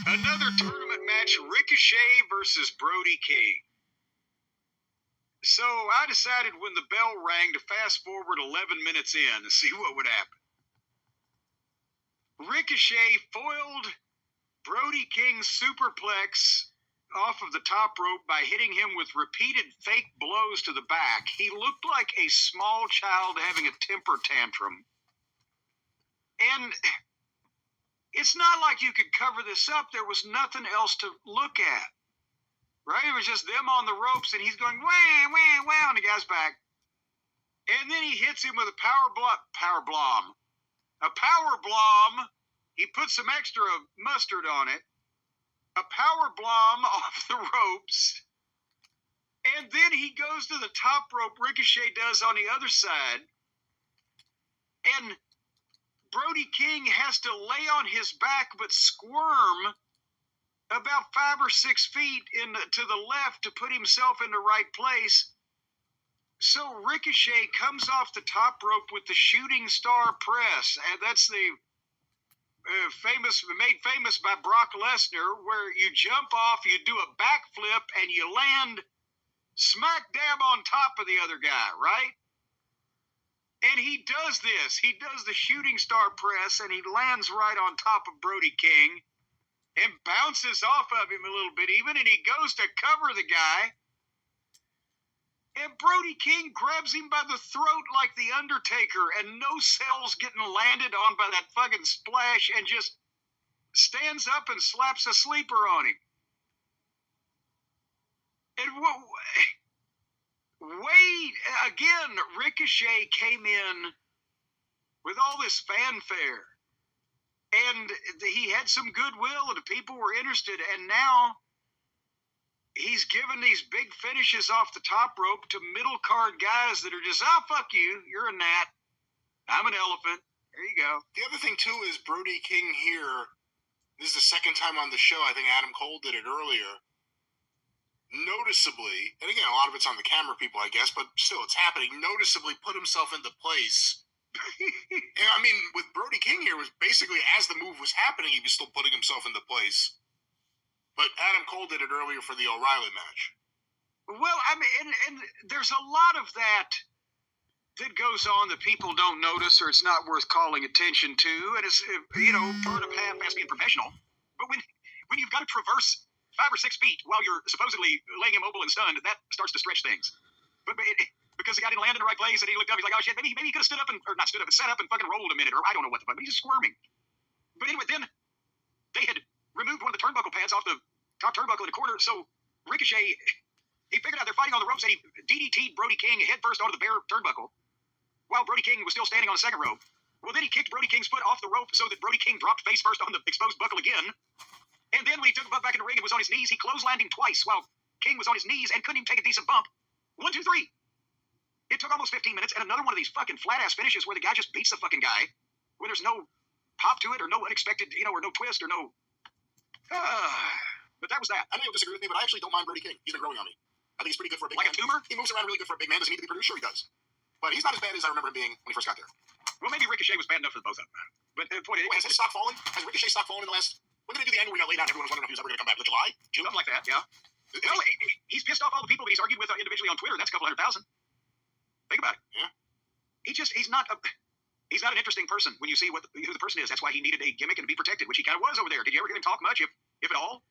Another tournament match, Ricochet versus Brody King. So I decided when the bell rang to fast forward 11 minutes in to see what would happen. Ricochet foiled Brody King's superplex off of the top rope by hitting him with repeated fake blows to the back. He looked like a small child having a temper tantrum. And it's not like you could cover this up. There was nothing else to look at. Right? It was just them on the ropes, and he's going, wah, wah, wah, on the guy's back. And then he hits him with a power blom. A power blom. He puts some extra mustard on it. A power blom off the ropes. And then he goes to the top rope. Ricochet does on the other side. And Brody King has to lay on his back but squirm about 5 or 6 feet to the left to put himself in the right place. So Ricochet comes off the top rope with the shooting star press, and that's the made famous by Brock Lesnar, where you jump off, you do a backflip, and you land smack dab on top of the other guy, right? And he does this. He does the shooting star press, and he lands right on top of Brody King and bounces off of him a little bit even, and he goes to cover the guy. And Brody King grabs him by the throat like the Undertaker, and no cells getting landed on by that fucking splash, and just stands up and slaps a sleeper on him. And again, Ricochet came in with all this fanfare, and he had some goodwill, and the people were interested, and now he's given these big finishes off the top rope to middle card guys that are just, oh, fuck you, you're a gnat, I'm an elephant, there you go. The other thing, too, is Brody King here, this is the second time on the show, I think Adam Cole did it earlier, noticeably, and again, a lot of it's on the camera people, I guess, but still, it's happening, noticeably put himself into place. And, I mean, with Brody King here, was basically, as the move was happening, he was still putting himself into place. But Adam Cole did it earlier for the O'Reilly match. Well, I mean, and there's a lot of that goes on that people don't notice, or it's not worth calling attention to. And it's, part of half-assed being professional. But when you've got to traverse 5 or 6 feet while you're supposedly laying immobile and stunned, that starts to stretch things. But because the guy didn't land in the right place, and he looked up, he's like, oh shit, maybe he could have stood up or not stood up, and sat up and fucking rolled a minute, or I don't know what the fuck, but he's just squirming. But anyway, then they had removed one of the turnbuckle pads off the top turnbuckle in the corner, so Ricochet, he figured out they're fighting on the ropes, and he DDT'd Brody King head first onto the bare turnbuckle, while Brody King was still standing on the second rope. Well, then he kicked Brody King's foot off the rope so that Brody King dropped face first on the exposed buckle again. And then when he took the butt back in the ring and was on his knees, he clotheslined him twice while King was on his knees and couldn't even take a decent bump. 1, 2, 3. It took almost 15 minutes, and another one of these fucking flat-ass finishes where the guy just beats the fucking guy, where there's no pop to it, or no unexpected, or no twist, or no... But that was that. I know you'll disagree with me, but I actually don't mind Brody King. He's been growing on me. I think he's pretty good for a big man. Like a tumor? He moves around really good for a big man. Does he need to be produced? Sure he does. But he's not as bad as I remember him being when he first got there. Well, maybe Ricochet was bad enough for both of them. But the point is... Wait, has his stock fallen? Has Ricochet's stock fallen in the last... When did they do the angle where he got laid out and everyone was wondering if he was ever going to come back? Was it July? June? Something like that, yeah. Well, he's pissed off all the people that he's argued with individually on Twitter. That's a couple 100,000. Think about it. Yeah. He's not an interesting person when you see who the person is. That's why he needed a gimmick and to be protected, which he kind of was over there. Did you ever hear him talk much, if at all?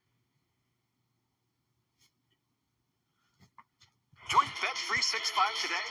Join Bet365 today.